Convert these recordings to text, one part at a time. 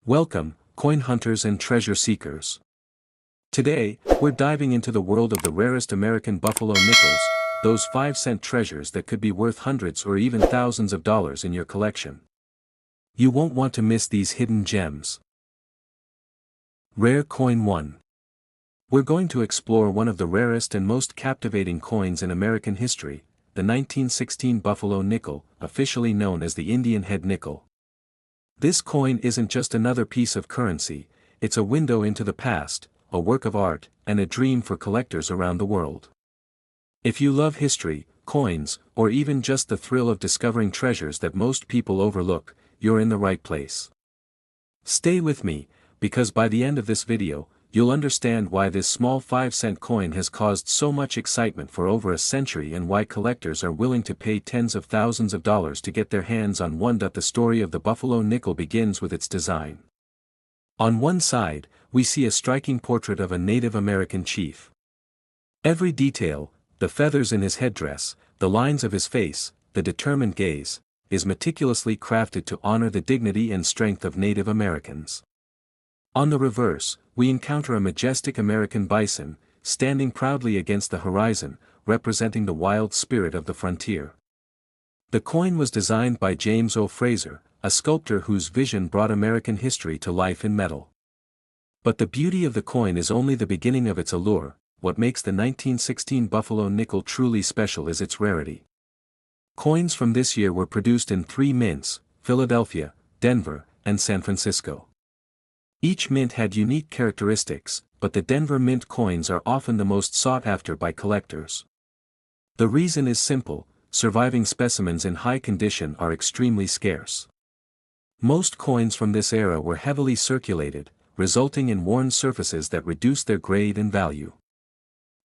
Welcome, coin hunters and treasure seekers. Today, we're diving into the world of the rarest American buffalo nickels, those 5-cent treasures that could be worth hundreds or even thousands of dollars in your collection. You won't want to miss these hidden gems. Rare Coin 1. We're going to explore one of the rarest and most captivating coins in American history, the 1916 Buffalo nickel, officially known as the Indian head nickel. This coin isn't just another piece of currency, it's a window into the past, a work of art, and a dream for collectors around the world. If you love history, coins, or even just the thrill of discovering treasures that most people overlook, you're in the right place. Stay with me, because by the end of this video, you'll understand why this small 5-cent coin has caused so much excitement for over a century and why collectors are willing to pay tens of thousands of dollars to get their hands on one. The story of the Buffalo nickel begins with its design. On one side, we see a striking portrait of a Native American chief. Every detail, the feathers in his headdress, the lines of his face, the determined gaze, is meticulously crafted to honor the dignity and strength of Native Americans. On the reverse, we encounter a majestic American bison, standing proudly against the horizon, representing the wild spirit of the frontier. The coin was designed by James O. Fraser, a sculptor whose vision brought American history to life in metal. But the beauty of the coin is only the beginning of its allure. What makes the 1916 Buffalo nickel truly special is its rarity. Coins from this year were produced in 3 mints, Philadelphia, Denver, and San Francisco. Each mint had unique characteristics, but the Denver mint coins are often the most sought after by collectors. The reason is simple: surviving specimens in high condition are extremely scarce. Most coins from this era were heavily circulated, resulting in worn surfaces that reduced their grade and value.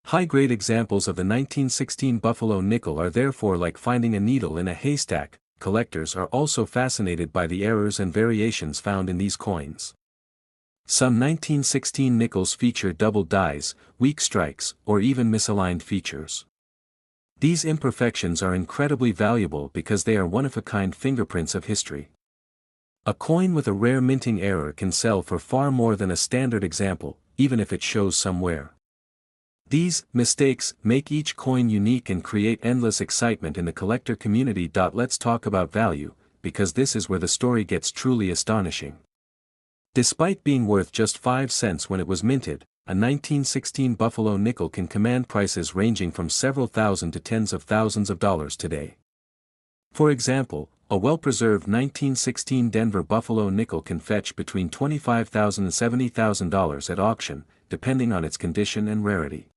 High-grade examples of the 1916 Buffalo nickel are therefore like finding a needle in a haystack. Collectors are also fascinated by the errors and variations found in these coins. Some 1916 nickels feature double dies, weak strikes, or even misaligned features. These imperfections are incredibly valuable because they are one-of-a-kind fingerprints of history. A coin with a rare minting error can sell for far more than a standard example, even if it shows some wear. These mistakes make each coin unique and create endless excitement in the collector community. Let's talk about value, because this is where the story gets truly astonishing. Despite being worth just 5 cents when it was minted, a 1916 Buffalo nickel can command prices ranging from several thousand to tens of thousands of dollars today. For example, a well-preserved 1916 Denver Buffalo nickel can fetch between $25,000 and $70,000 at auction, depending on its condition and rarity.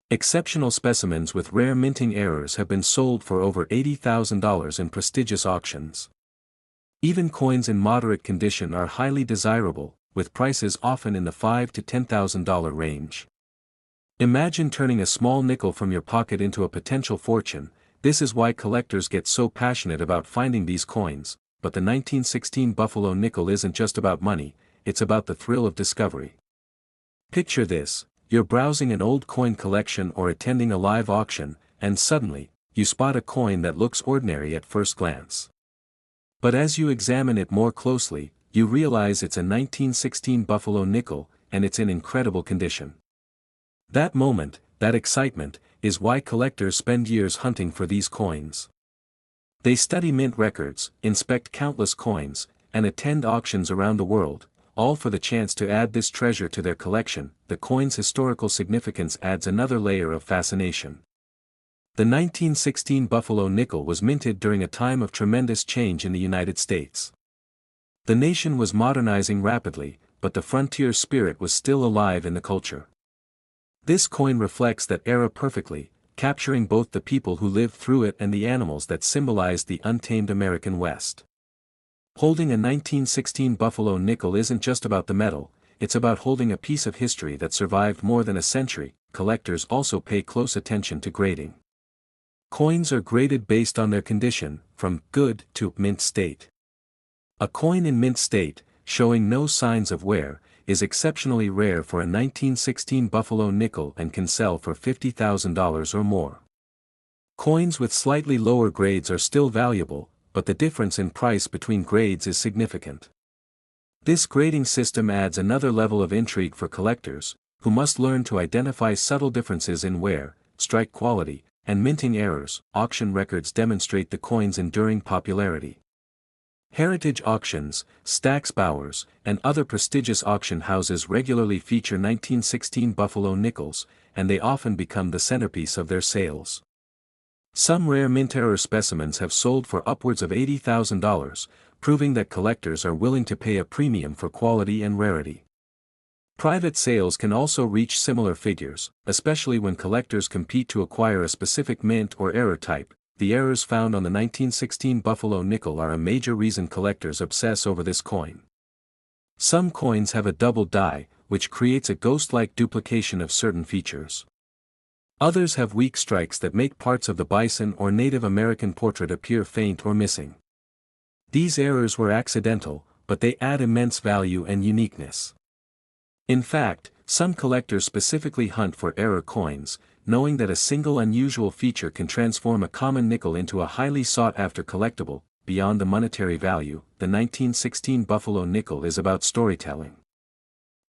Exceptional specimens with rare minting errors have been sold for over $80,000 in prestigious auctions. Even coins in moderate condition are highly desirable, with prices often in the $5,000 to $10,000 range. Imagine turning a small nickel from your pocket into a potential fortune. This is why collectors get so passionate about finding these coins. But the 1916 Buffalo nickel isn't just about money, it's about the thrill of discovery. Picture this: you're browsing an old coin collection or attending a live auction, and suddenly, you spot a coin that looks ordinary at first glance. But as you examine it more closely, you realize it's a 1916 Buffalo nickel, and it's in incredible condition. That moment, that excitement, is why collectors spend years hunting for these coins. They study mint records, inspect countless coins, and attend auctions around the world, all for the chance to add this treasure to their collection. The coin's historical significance adds another layer of fascination. The 1916 Buffalo nickel was minted during a time of tremendous change in the United States. The nation was modernizing rapidly, but the frontier spirit was still alive in the culture. This coin reflects that era perfectly, capturing both the people who lived through it and the animals that symbolized the untamed American West. Holding a 1916 Buffalo nickel isn't just about the metal, it's about holding a piece of history that survived more than a century. Collectors also pay close attention to grading. Coins are graded based on their condition, from good to mint state. A coin in mint state, showing no signs of wear, is exceptionally rare for a 1916 Buffalo nickel and can sell for $50,000 or more. Coins with slightly lower grades are still valuable, but the difference in price between grades is significant. This grading system adds another level of intrigue for collectors, who must learn to identify subtle differences in wear, strike quality, and minting errors. Auction records demonstrate the coin's enduring popularity. Heritage auctions, Stack's Bowers, and other prestigious auction houses regularly feature 1916 Buffalo nickels, and they often become the centerpiece of their sales. Some rare mint error specimens have sold for upwards of $80,000, proving that collectors are willing to pay a premium for quality and rarity. Private sales can also reach similar figures, especially when collectors compete to acquire a specific mint or error type. The errors found on the 1916 Buffalo nickel are a major reason collectors obsess over this coin. Some coins have a double die, which creates a ghost-like duplication of certain features. Others have weak strikes that make parts of the bison or Native American portrait appear faint or missing. These errors were accidental, but they add immense value and uniqueness. In fact, some collectors specifically hunt for error coins, knowing that a single unusual feature can transform a common nickel into a highly sought-after collectible. Beyond the monetary value, the 1916 Buffalo nickel is about storytelling.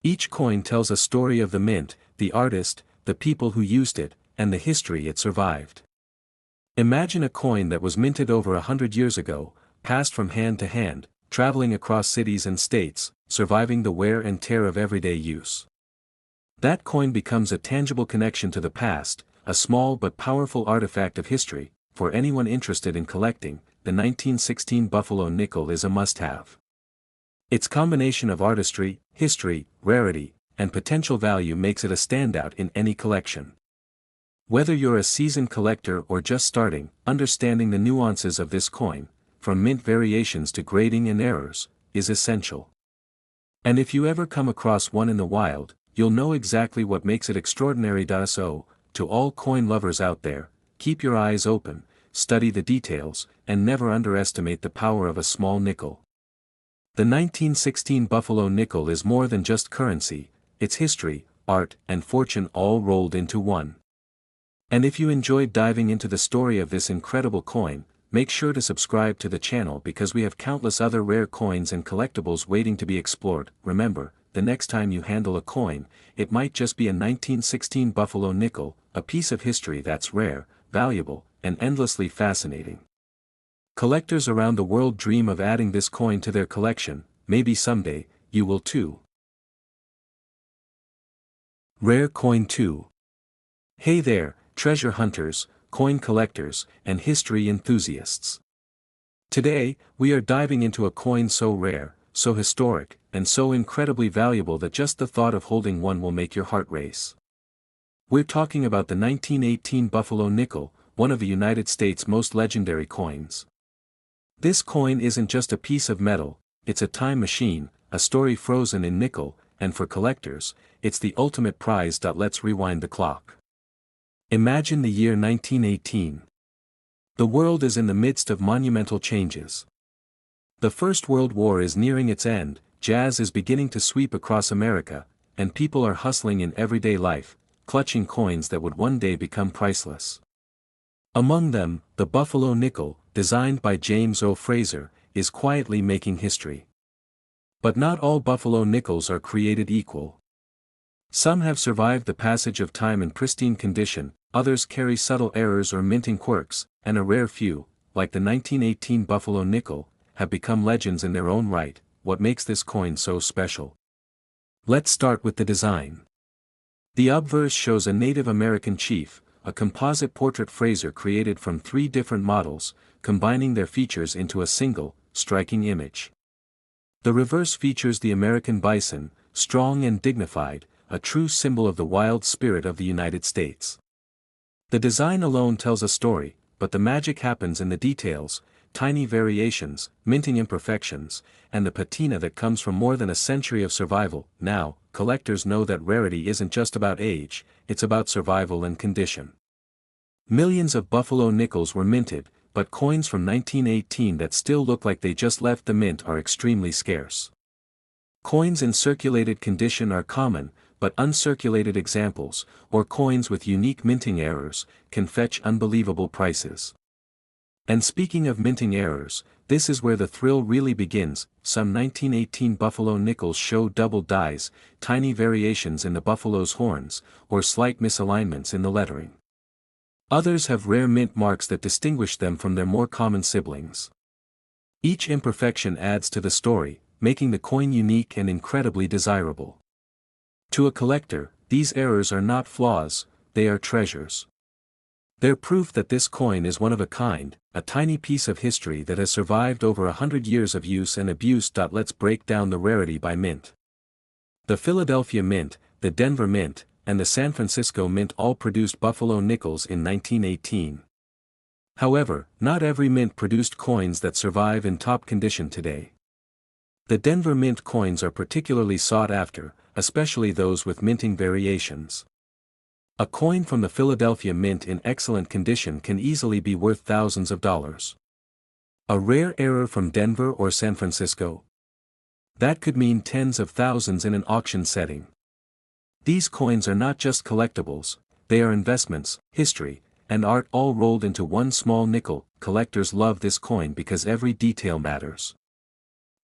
Each coin tells a story of the mint, the artist, the people who used it, and the history it survived. Imagine a coin that was minted over 100 years ago, passed from hand to hand, traveling across cities and states, surviving the wear and tear of everyday use. That coin becomes a tangible connection to the past, a small but powerful artifact of history. For anyone interested in collecting, the 1916 Buffalo nickel is a must-have. Its combination of artistry, history, rarity, and potential value makes it a standout in any collection. Whether you're a seasoned collector or just starting, understanding the nuances of this coin, from mint variations to grading and errors, is essential. And if you ever come across one in the wild, you'll know exactly what makes it extraordinary. So, to all coin lovers out there, keep your eyes open, study the details, and never underestimate the power of a small nickel. The 1916 Buffalo nickel is more than just currency, it's history, art, and fortune all rolled into one. And if you enjoyed diving into the story of this incredible coin, make sure to subscribe to the channel because we have countless other rare coins and collectibles waiting to be explored. Remember, the next time you handle a coin, it might just be a 1916 Buffalo nickel, a piece of history that's rare, valuable, and endlessly fascinating. Collectors around the world dream of adding this coin to their collection. Maybe someday, you will too. Rare Coin 2. Hey there, treasure hunters, coin collectors, and history enthusiasts. Today, we are diving into a coin so rare, so historic, and so incredibly valuable that just the thought of holding one will make your heart race. We're talking about the 1918 Buffalo nickel, one of the United States' most legendary coins. This coin isn't just a piece of metal, it's a time machine, a story frozen in nickel, and for collectors, it's the ultimate prize. Let's rewind the clock. Imagine the year 1918. The world is in the midst of monumental changes. The First World War is nearing its end, jazz is beginning to sweep across America, and people are hustling in everyday life, clutching coins that would one day become priceless. Among them, the Buffalo nickel, designed by James O. Fraser, is quietly making history. But not all Buffalo nickels are created equal. Some have survived the passage of time in pristine condition, others carry subtle errors or minting quirks, and a rare few, like the 1918 Buffalo nickel, have become legends in their own right. What makes this coin so special? Let's start with the design. The obverse shows a Native American chief, a composite portrait Fraser created from 3 different models, combining their features into a single, striking image. The reverse features the American bison, strong and dignified, a true symbol of the wild spirit of the United States. The design alone tells a story, but the magic happens in the details, tiny variations, minting imperfections, and the patina that comes from more than a century of survival. Now, collectors know that rarity isn't just about age, it's about survival and condition. Millions of Buffalo nickels were minted, but coins from 1918 that still look like they just left the mint are extremely scarce. Coins in circulated condition are common, but uncirculated examples, or coins with unique minting errors, can fetch unbelievable prices. And speaking of minting errors, this is where the thrill really begins. Some 1918 buffalo nickels show double dies, tiny variations in the buffalo's horns, or slight misalignments in the lettering. Others have rare mint marks that distinguish them from their more common siblings. Each imperfection adds to the story, making the coin unique and incredibly desirable. To a collector, these errors are not flaws, they are treasures. They're proof that this coin is one of a kind, a tiny piece of history that has survived over 100 years of use and abuse. Let's break down the rarity by mint. The Philadelphia Mint, the Denver Mint, and the San Francisco Mint all produced buffalo nickels in 1918. However, not every mint produced coins that survive in top condition today. The Denver Mint coins are particularly sought after, especially those with minting variations. A coin from the Philadelphia Mint in excellent condition can easily be worth thousands of dollars. A rare error from Denver or San Francisco? That could mean tens of thousands in an auction setting. These coins are not just collectibles, they are investments, history, and art all rolled into one small nickel. Collectors love this coin because every detail matters.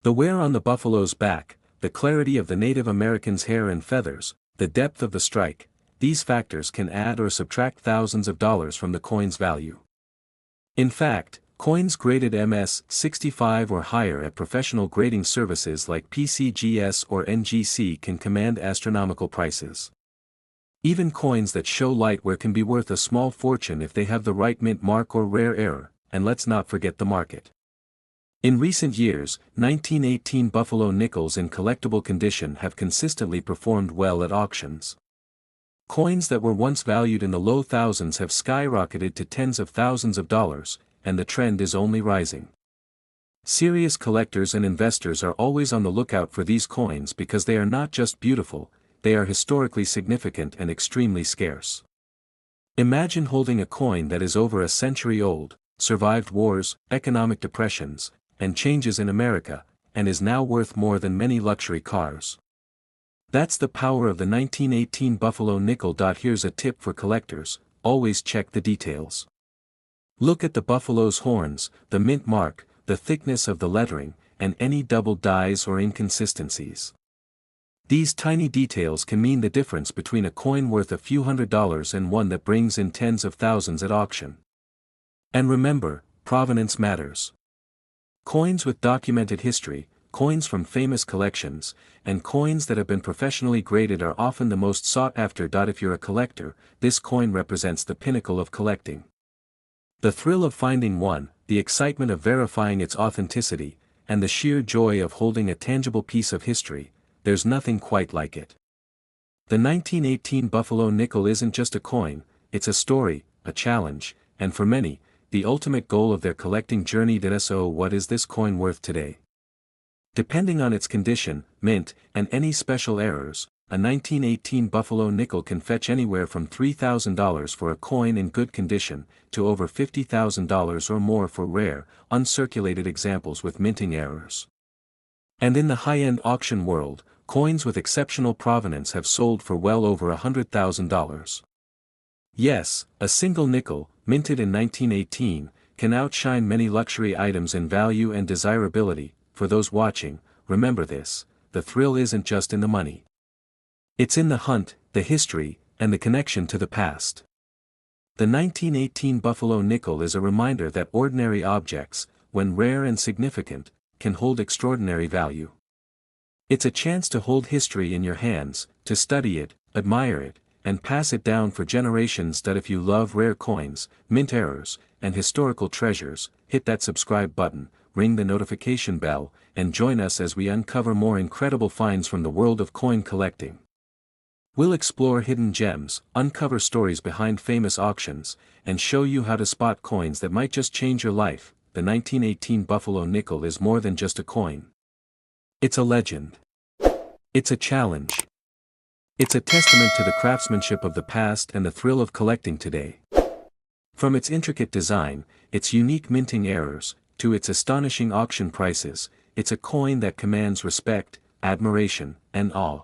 The wear on the buffalo's back, the clarity of the Native American's hair and feathers, the depth of the strike, these factors can add or subtract thousands of dollars from the coin's value. In fact, coins graded MS-65 or higher at professional grading services like PCGS or NGC can command astronomical prices. Even coins that show light wear can be worth a small fortune if they have the right mint mark or rare error, and let's not forget the market. In recent years, 1918 buffalo nickels in collectible condition have consistently performed well at auctions. Coins that were once valued in the low thousands have skyrocketed to tens of thousands of dollars, and the trend is only rising. Serious collectors and investors are always on the lookout for these coins because they are not just beautiful, they are historically significant and extremely scarce. Imagine holding a coin that is over a century old, survived wars, economic depressions, and changes in America, and is now worth more than many luxury cars. That's the power of the 1918 buffalo nickel. Here's a tip for collectors: always check the details. Look at the buffalo's horns, the mint mark, the thickness of the lettering, and any double dies or inconsistencies. These tiny details can mean the difference between a coin worth a few $100s and one that brings in tens of thousands at auction. And remember, provenance matters. Coins with documented history, coins from famous collections, and coins that have been professionally graded are often the most sought after. If you're a collector, this coin represents the pinnacle of collecting. The thrill of finding one, the excitement of verifying its authenticity, and the sheer joy of holding a tangible piece of history, there's nothing quite like it. The 1918 buffalo nickel isn't just a coin, it's a story, a challenge, and for many, the ultimate goal of their collecting journey. So what is this coin worth today? Depending on its condition, mint, and any special errors, a 1918 buffalo nickel can fetch anywhere from $3,000 for a coin in good condition, to over $50,000 or more for rare, uncirculated examples with minting errors. And in the high-end auction world, coins with exceptional provenance have sold for well over $100,000. Yes, a single nickel, minted in 1918, can outshine many luxury items in value and desirability. For those watching, remember this: the thrill isn't just in the money. It's in the hunt, the history, and the connection to the past. The 1918 buffalo nickel is a reminder that ordinary objects, when rare and significant, can hold extraordinary value. It's a chance to hold history in your hands, to study it, admire it, and pass it down for generations. If you love rare coins, mint errors, and historical treasures, hit that subscribe button, ring the notification bell, and join us as we uncover more incredible finds from the world of coin collecting. We'll explore hidden gems, uncover stories behind famous auctions, and show you how to spot coins that might just change your life. The 1918 buffalo nickel is more than just a coin. It's a legend. It's a challenge. It's a testament to the craftsmanship of the past and the thrill of collecting today. From its intricate design, its unique minting errors, to its astonishing auction prices, it's a coin that commands respect, admiration, and awe.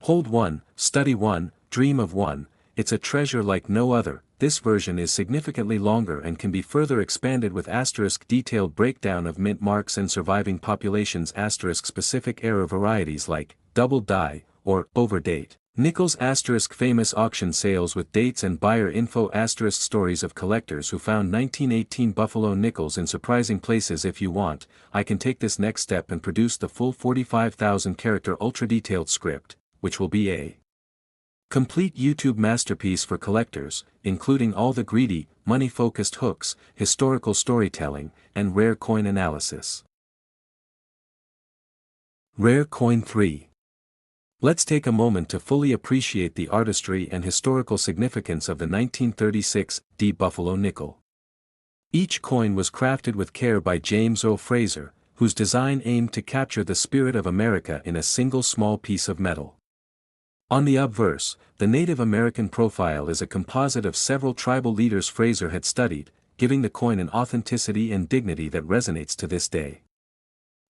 Hold one, study one, dream of one, it's a treasure like no other. This version is significantly longer and can be further expanded with asterisk detailed breakdown of mint marks and surviving populations asterisk specific error varieties like double die or overdate. Nickels asterisk famous auction sales with dates and buyer info asterisk stories of collectors who found 1918 buffalo nickels in surprising places. If you want, I can take this next step and produce the full 45,000 character ultra detailed script, which will be a complete YouTube masterpiece for collectors, including all the greedy, money-focused hooks, historical storytelling, and rare coin analysis. Rare Coin 3. Let's take a moment to fully appreciate the artistry and historical significance of the 1936 D Buffalo nickel. Each coin was crafted with care by James O. Fraser, whose design aimed to capture the spirit of America in a single small piece of metal. On the obverse, the Native American profile is a composite of several tribal leaders Fraser had studied, giving the coin an authenticity and dignity that resonates to this day.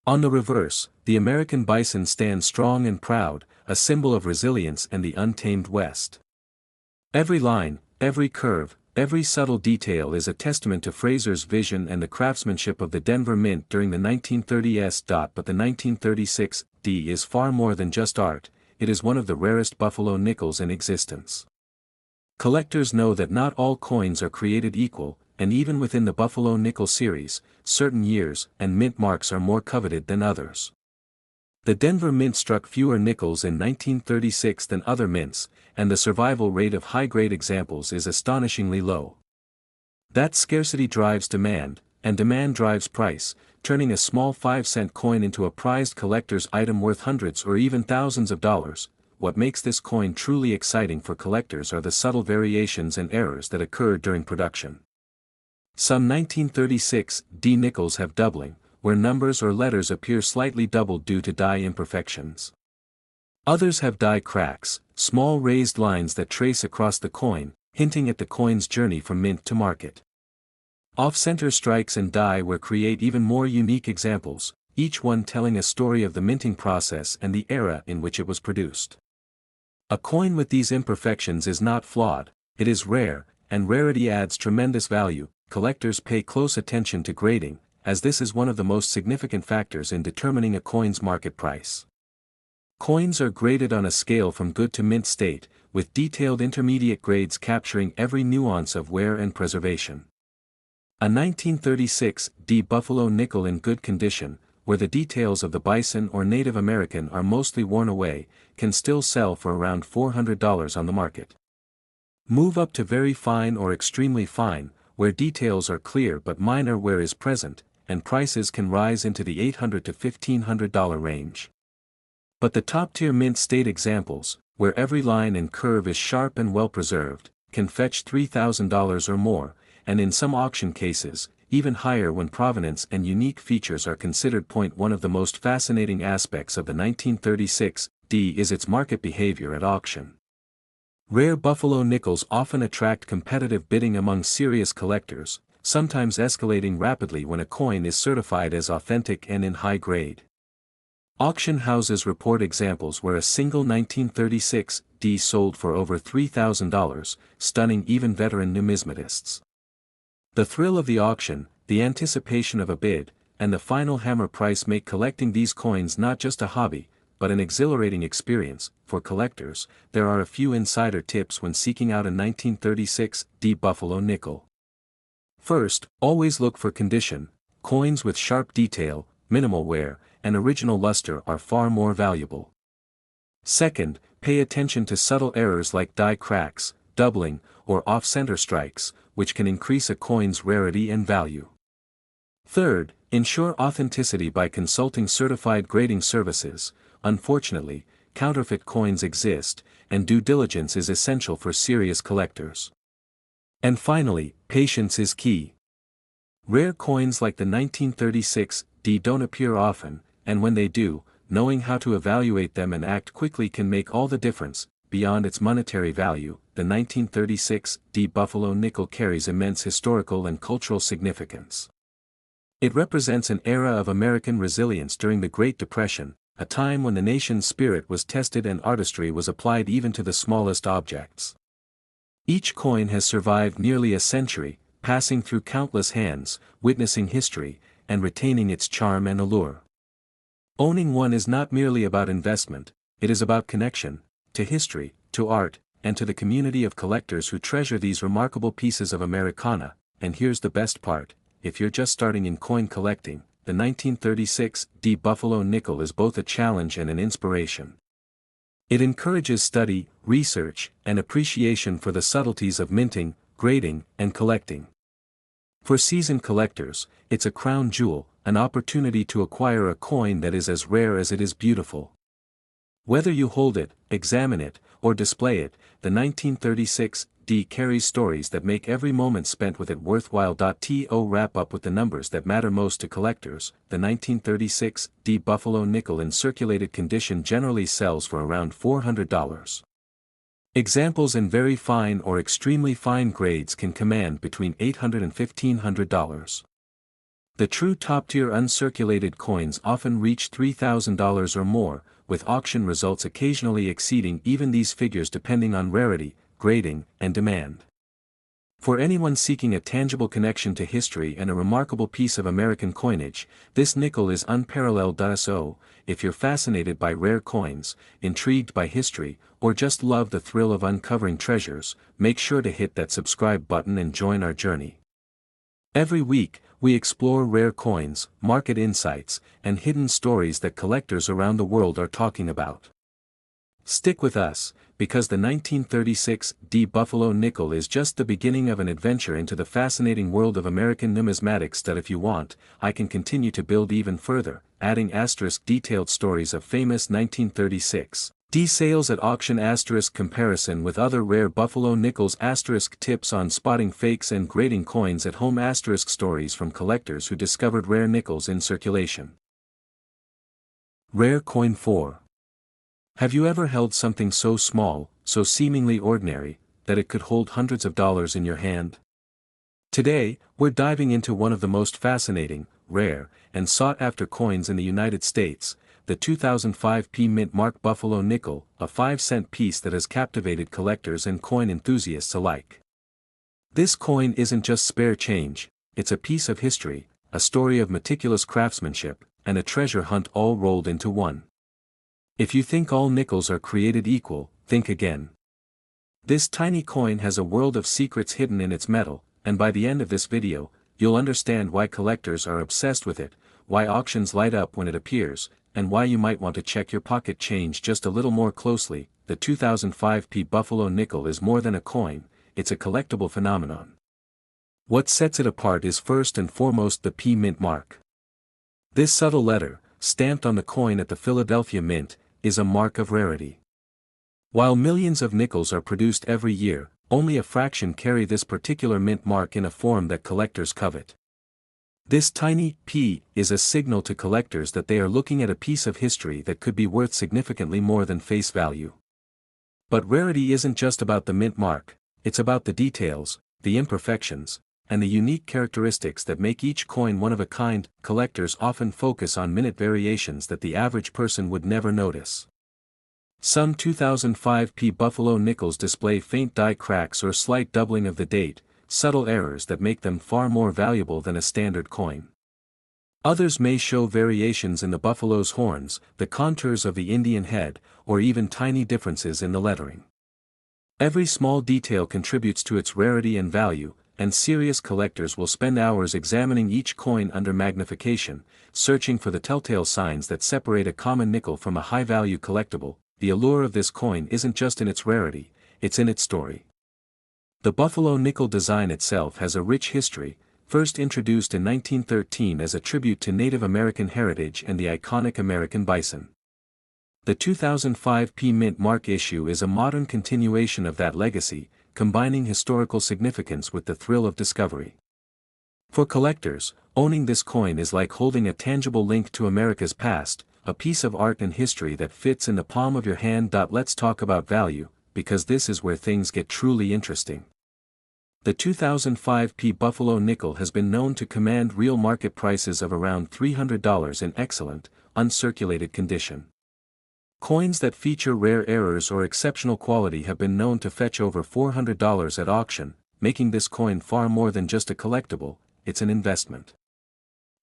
On the reverse, the American bison stands strong and proud, a symbol of resilience and the untamed West. Every line, every curve, every subtle detail is a testament to Fraser's vision and the craftsmanship of the Denver Mint during the 1930s. But the 1936 D is far more than just art, it is one of the rarest buffalo nickels in existence. Collectors know that not all coins are created equal, and even within the Buffalo nickel series, certain years and mint marks are more coveted than others. The Denver Mint struck fewer nickels in 1936 than other mints, and the survival rate of high-grade examples is astonishingly low. That scarcity drives demand, and demand drives price, turning a small 5-cent coin into a prized collector's item worth hundreds or even thousands of dollars. What makes this coin truly exciting for collectors are the subtle variations and errors that occur during production. Some 1936 D nickels have doubling, where numbers or letters appear slightly doubled due to die imperfections. Others have die cracks, small raised lines that trace across the coin, hinting at the coin's journey from mint to market. Off-center strikes and die wear create even more unique examples, each one telling a story of the minting process and the era in which it was produced. A coin with these imperfections is not flawed, it is rare, and rarity adds tremendous value. Collectors pay close attention to grading, as this is one of the most significant factors in determining a coin's market price. Coins are graded on a scale from good to mint state, with detailed intermediate grades capturing every nuance of wear and preservation. A 1936 D Buffalo nickel in good condition, where the details of the bison or Native American are mostly worn away, can still sell for around $400 on the market. Move up to very fine or extremely fine, where details are clear but minor wear is present, and prices can rise into the $800 to $1,500 range. But the top-tier mint state examples, where every line and curve is sharp and well preserved, can fetch $3,000 or more, and in some auction cases, even higher when provenance and unique features are considered. One of the most fascinating aspects of the 1936 D is its market behavior at auction. Rare buffalo nickels often attract competitive bidding among serious collectors, sometimes escalating rapidly when a coin is certified as authentic and in high grade. Auction houses report examples where a single 1936 D sold for over $3,000, stunning even veteran numismatists. The thrill of the auction, the anticipation of a bid, and the final hammer price make collecting these coins not just a hobby, but an exhilarating experience. For collectors, there are a few insider tips when seeking out a 1936 D Buffalo nickel. First, always look for condition. Coins with sharp detail, minimal wear, and original luster are far more valuable. Second, pay attention to subtle errors like die cracks, doubling, or off-center strikes, which can increase a coin's rarity and value. Third, ensure authenticity by consulting certified grading services. Unfortunately, counterfeit coins exist, and due diligence is essential for serious collectors. And finally, patience is key. Rare coins like the 1936 D don't appear often, and when they do, knowing how to evaluate them and act quickly can make all the difference. Beyond its monetary value, the 1936 D Buffalo nickel carries immense historical and cultural significance. It represents an era of American resilience during the Great Depression, a time when the nation's spirit was tested and artistry was applied even to the smallest objects. Each coin has survived nearly a century, passing through countless hands, witnessing history, and retaining its charm and allure. Owning one is not merely about investment, it is about connection, to history, to art, and to the community of collectors who treasure these remarkable pieces of Americana. And here's the best part: if you're just starting in coin collecting, the 1936 D Buffalo nickel is both a challenge and an inspiration. It encourages study, research, and appreciation for the subtleties of minting, grading, and collecting. For seasoned collectors, it's a crown jewel, an opportunity to acquire a coin that is as rare as it is beautiful. Whether you hold it, examine it, or display it, the 1936 D carries stories that make every moment spent with it worthwhile. To wrap up with the numbers that matter most to collectors, the 1936 D Buffalo nickel in circulated condition generally sells for around $400. Examples in very fine or extremely fine grades can command between $800 and $1,500. The true top-tier uncirculated coins often reach $3,000 or more, with auction results occasionally exceeding even these figures depending on rarity, grading, and demand. For anyone seeking a tangible connection to history and a remarkable piece of American coinage, this nickel is unparalleled. So, if you're fascinated by rare coins, intrigued by history, or just love the thrill of uncovering treasures, make sure to hit that subscribe button and join our journey. Every week, we explore rare coins, market insights, and hidden stories that collectors around the world are talking about. Stick with us, because the 1936 D Buffalo nickel is just the beginning of an adventure into the fascinating world of American numismatics. That if you want, I can continue to build even further, adding detailed stories of famous 1936 D sales at auction comparison with other rare Buffalo nickels tips on spotting fakes and grading coins at home stories from collectors who discovered rare nickels in circulation. Rare Coin 4. Have you ever held something so small, so seemingly ordinary, that it could hold hundreds of dollars in your hand? Today, we're diving into one of the most fascinating, rare, and sought-after coins in the United States, the 2005 P Mint Mark Buffalo nickel, a 5-cent piece that has captivated collectors and coin enthusiasts alike. This coin isn't just spare change, it's a piece of history, a story of meticulous craftsmanship, and a treasure hunt all rolled into one. If you think all nickels are created equal, think again. This tiny coin has a world of secrets hidden in its metal, and by the end of this video, you'll understand why collectors are obsessed with it, why auctions light up when it appears, and why you might want to check your pocket change just a little more closely. The 2005 P Buffalo nickel is more than a coin, it's a collectible phenomenon. What sets it apart is first and foremost the P Mint mark. This subtle letter, stamped on the coin at the Philadelphia Mint, is a mark of rarity. While millions of nickels are produced every year, only a fraction carry this particular mint mark in a form that collectors covet. This tiny P is a signal to collectors that they are looking at a piece of history that could be worth significantly more than face value. But rarity isn't just about the mint mark, it's about the details, the imperfections, and the unique characteristics that make each coin one of a kind. Collectors often focus on minute variations that the average person would never notice. Some 2005 P Buffalo nickels display faint die cracks or slight doubling of the date, subtle errors that make them far more valuable than a standard coin. Others may show variations in the buffalo's horns, the contours of the Indian head, or even tiny differences in the lettering. Every small detail contributes to its rarity and value, and serious collectors will spend hours examining each coin under magnification, searching for the telltale signs that separate a common nickel from a high-value collectible. The allure of this coin isn't just in its rarity, it's in its story. The Buffalo nickel design itself has a rich history, first introduced in 1913 as a tribute to Native American heritage and the iconic American bison. The 2005 P Mint Mark issue is a modern continuation of that legacy, combining historical significance with the thrill of discovery. For collectors, owning this coin is like holding a tangible link to America's past, a piece of art and history that fits in the palm of your hand. Let's talk about value, because this is where things get truly interesting. The 2005 P Buffalo nickel has been known to command real market prices of around $300 in excellent, uncirculated condition. Coins that feature rare errors or exceptional quality have been known to fetch over $400 at auction, making this coin far more than just a collectible, it's an investment.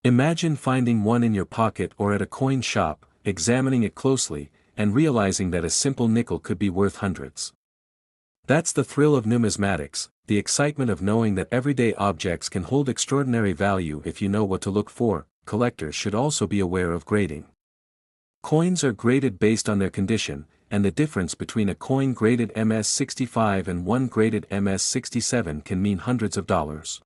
Imagine finding one in your pocket or at a coin shop, examining it closely, and realizing that a simple nickel could be worth hundreds. That's the thrill of numismatics, the excitement of knowing that everyday objects can hold extraordinary value if you know what to look for. Collectors should also be aware of grading. Coins are graded based on their condition, and the difference between a coin graded MS-65 and one graded MS-67 can mean hundreds of dollars.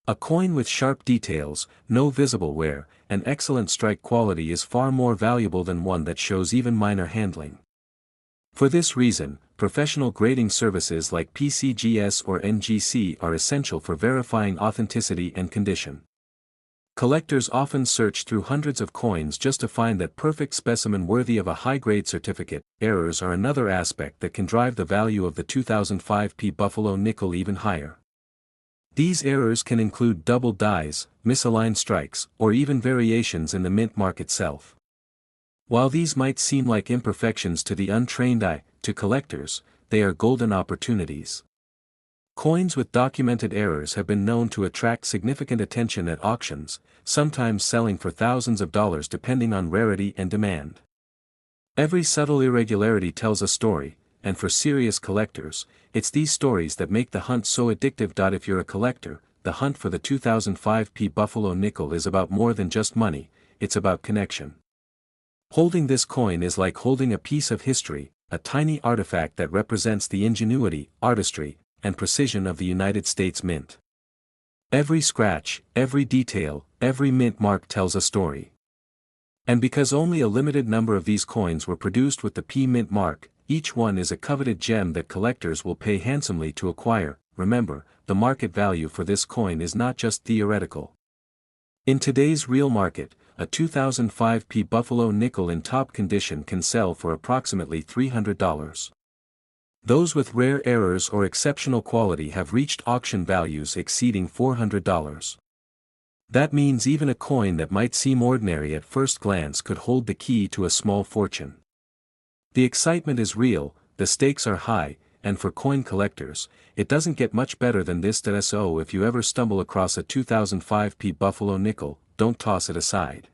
A coin with sharp details, no visible wear, and excellent strike quality is far more valuable than one that shows even minor handling. For this reason, professional grading services like PCGS or NGC are essential for verifying authenticity and condition. Collectors often search through hundreds of coins just to find that perfect specimen worthy of a high-grade certificate. Errors are another aspect that can drive the value of the 2005 Buffalo nickel even higher. These errors can include double dies, misaligned strikes, or even variations in the mint mark itself. While these might seem like imperfections to the untrained eye, to collectors, they are golden opportunities. Coins with documented errors have been known to attract significant attention at auctions, sometimes selling for thousands of dollars depending on rarity and demand. Every subtle irregularity tells a story, and for serious collectors, it's these stories that make the hunt so addictive. If you're a collector, the hunt for the 2005 Buffalo nickel is about more than just money, it's about connection. Holding this coin is like holding a piece of history, a tiny artifact that represents the ingenuity, artistry, and precision of the United States Mint. Every scratch, every detail, every mint mark tells a story. And because only a limited number of these coins were produced with the P mint mark, each one is a coveted gem that collectors will pay handsomely to acquire. Remember, the market value for this coin is not just theoretical. In today's real market, a 2005 Buffalo nickel in top condition can sell for approximately $300. Those with rare errors or exceptional quality have reached auction values exceeding $400. That means even a coin that might seem ordinary at first glance could hold the key to a small fortune. The excitement is real, the stakes are high, and for coin collectors, it doesn't get much better than this. So if you ever stumble across a 2005 Buffalo nickel, don't toss it aside.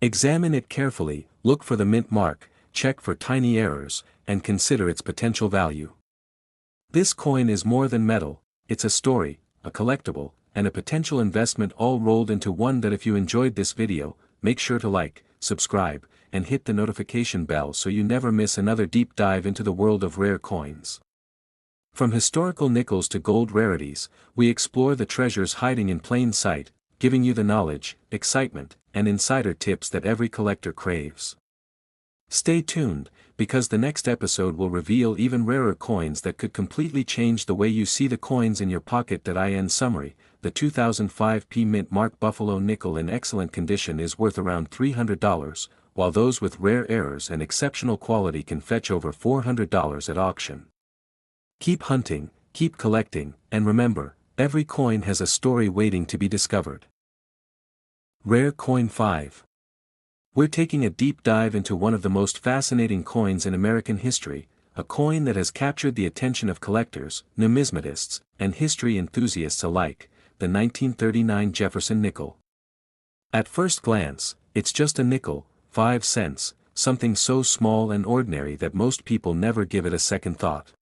Examine it carefully, look for the mint mark, check for tiny errors, and consider its potential value. This coin is more than metal, it's a story, a collectible, and a potential investment all rolled into one. If you enjoyed this video, make sure to like, subscribe, and hit the notification bell so you never miss another deep dive into the world of rare coins. From historical nickels to gold rarities, we explore the treasures hiding in plain sight, giving you the knowledge, excitement, and insider tips that every collector craves. Stay tuned, because the next episode will reveal even rarer coins that could completely change the way you see the coins in your pocket. In summary, the 2005 mint mark Buffalo nickel in excellent condition is worth around $300, while those with rare errors and exceptional quality can fetch over $400 at auction. Keep hunting, keep collecting, and remember, every coin has a story waiting to be discovered. Rare Coin 5. We're taking a deep dive into one of the most fascinating coins in American history, a coin that has captured the attention of collectors, numismatists, and history enthusiasts alike, the 1939 Jefferson nickel. At first glance, it's just a nickel, 5 cents, something so small and ordinary that most people never give it a second thought.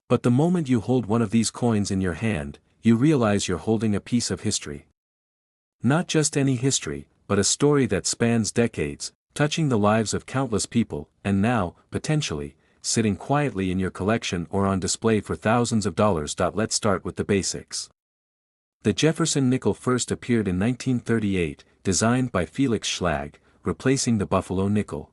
But the moment you hold one of these coins in your hand, you realize you're holding a piece of history. Not just any history, but a story that spans decades, touching the lives of countless people, and now, potentially, sitting quietly in your collection or on display for thousands of dollars. Let's start with the basics. The Jefferson nickel first appeared in 1938, designed by Felix Schlag, replacing the Buffalo nickel.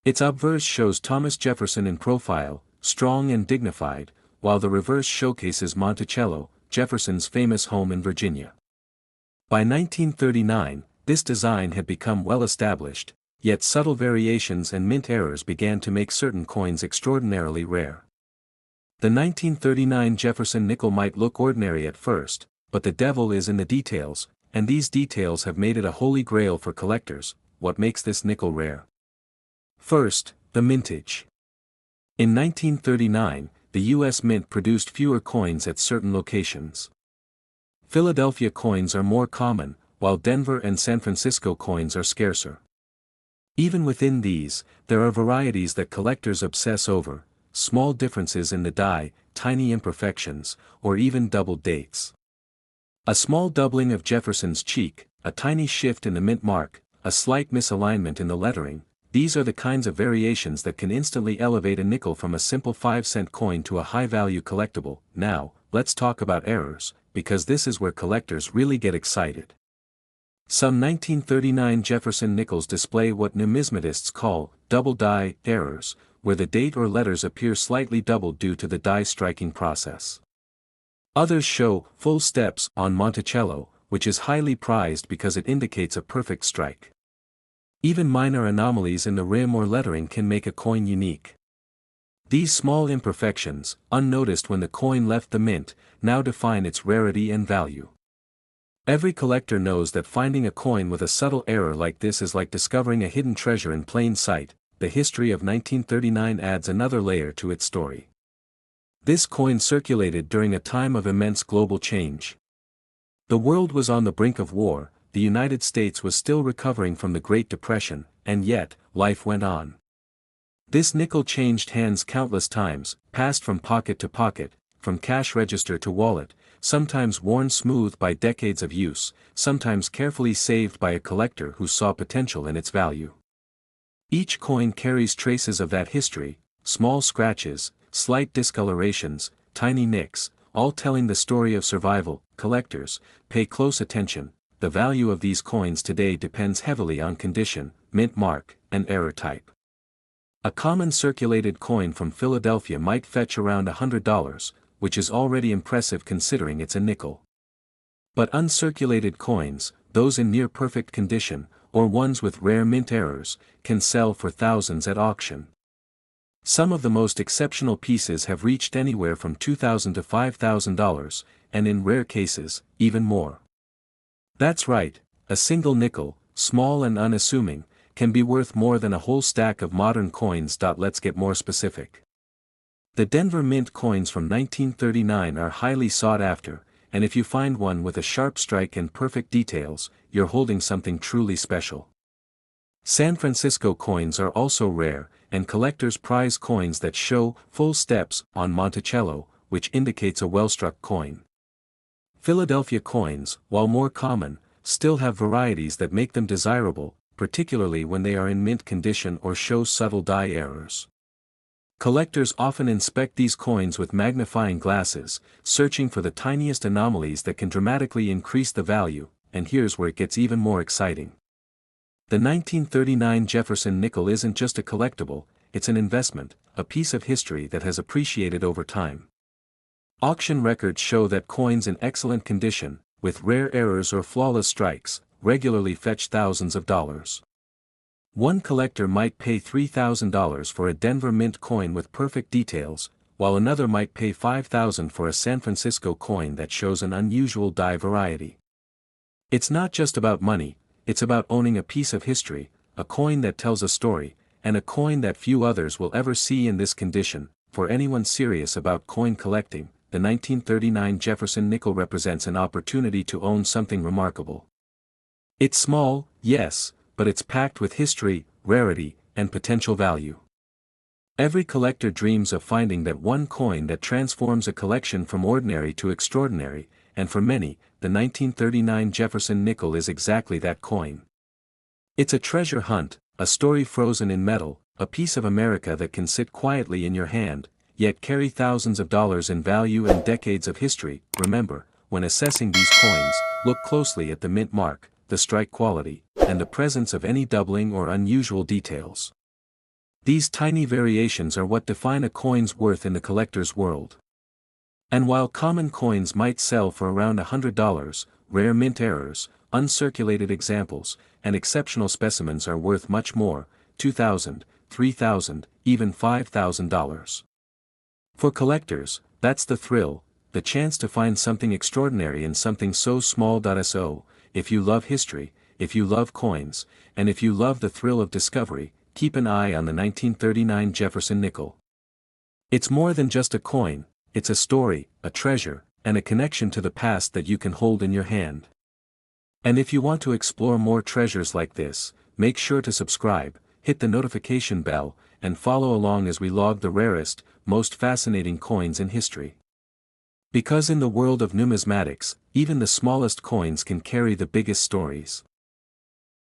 Its obverse shows Thomas Jefferson in profile, strong and dignified, while the reverse showcases Monticello, Jefferson's famous home in Virginia. By 1939, this design had become well established, yet subtle variations and mint errors began to make certain coins extraordinarily rare. The 1939 Jefferson nickel might look ordinary at first, but the devil is in the details, and these details have made it a holy grail for collectors. What makes this nickel rare? First, the mintage. In 1939, the U.S. Mint produced fewer coins at certain locations. Philadelphia coins are more common, while Denver and San Francisco coins are scarcer. Even within these, there are varieties that collectors obsess over, small differences in the die, tiny imperfections, or even doubled dates. A small doubling of Jefferson's cheek, a tiny shift in the mint mark, a slight misalignment in the lettering, these are the kinds of variations that can instantly elevate a nickel from a simple 5-cent coin to a high-value collectible. Now, let's talk about errors, because this is where collectors really get excited. Some 1939 Jefferson nickels display what numismatists call double die errors, where the date or letters appear slightly doubled due to the die striking process. Others show full steps on Monticello, which is highly prized because it indicates a perfect strike. Even minor anomalies in the rim or lettering can make a coin unique. These small imperfections, unnoticed when the coin left the mint, now define its rarity and value. Every collector knows that finding a coin with a subtle error like this is like discovering a hidden treasure in plain sight. The history of 1939 adds another layer to its story. This coin circulated during a time of immense global change. The world was on the brink of war, the United States was still recovering from the Great Depression, and yet, life went on. This nickel changed hands countless times, passed from pocket to pocket, from cash register to wallet, sometimes worn smooth by decades of use, sometimes carefully saved by a collector who saw potential in its value. Each coin carries traces of that history, small scratches, slight discolorations, tiny nicks, all telling the story of survival. Collectors, pay close attention. The value of these coins today depends heavily on condition, mint mark, and error type. A common circulated coin from Philadelphia might fetch around $100, which is already impressive considering it's a nickel. But uncirculated coins, those in near perfect condition, or ones with rare mint errors, can sell for thousands at auction. Some of the most exceptional pieces have reached anywhere from $2,000 to $5,000, and in rare cases, even more. That's right, a single nickel, small and unassuming, can be worth more than a whole stack of modern coins. Let's get more specific. The Denver Mint coins from 1939 are highly sought after, and if you find one with a sharp strike and perfect details, you're holding something truly special. San Francisco coins are also rare, and collectors prize coins that show full steps on Monticello, which indicates a well-struck coin. Philadelphia coins, while more common, still have varieties that make them desirable, particularly when they are in mint condition or show subtle die errors. Collectors often inspect these coins with magnifying glasses, searching for the tiniest anomalies that can dramatically increase the value, and here's where it gets even more exciting. The 1939 Jefferson nickel isn't just a collectible, it's an investment, a piece of history that has appreciated over time. Auction records show that coins in excellent condition, with rare errors or flawless strikes, regularly fetch thousands of dollars. One collector might pay $3,000 for a Denver Mint coin with perfect details, while another might pay $5,000 for a San Francisco coin that shows an unusual die variety. It's not just about money, it's about owning a piece of history, a coin that tells a story, and a coin that few others will ever see in this condition. For anyone serious about coin collecting, the 1939 Jefferson nickel represents an opportunity to own something remarkable. It's small, yes, but it's packed with history, rarity, and potential value. Every collector dreams of finding that one coin that transforms a collection from ordinary to extraordinary, and for many, the 1939 Jefferson nickel is exactly that coin. It's a treasure hunt, a story frozen in metal, a piece of America that can sit quietly in your hand, yet carry thousands of dollars in value and decades of history. Remember, when assessing these coins, look closely at the mint mark, the strike quality, and the presence of any doubling or unusual details. These tiny variations are what define a coin's worth in the collector's world. And while common coins might sell for around $100, rare mint errors, uncirculated examples, and exceptional specimens are worth much more, $2,000, $3,000, even $5,000. For collectors, that's the thrill, the chance to find something extraordinary in something so small. So, if you love history, if you love coins, and if you love the thrill of discovery, keep an eye on the 1939 Jefferson nickel. It's more than just a coin, it's a story, a treasure, and a connection to the past that you can hold in your hand. And if you want to explore more treasures like this, make sure to subscribe, hit the notification bell, and follow along as we log the rarest, most fascinating coins in history. Because in the world of numismatics, even the smallest coins can carry the biggest stories.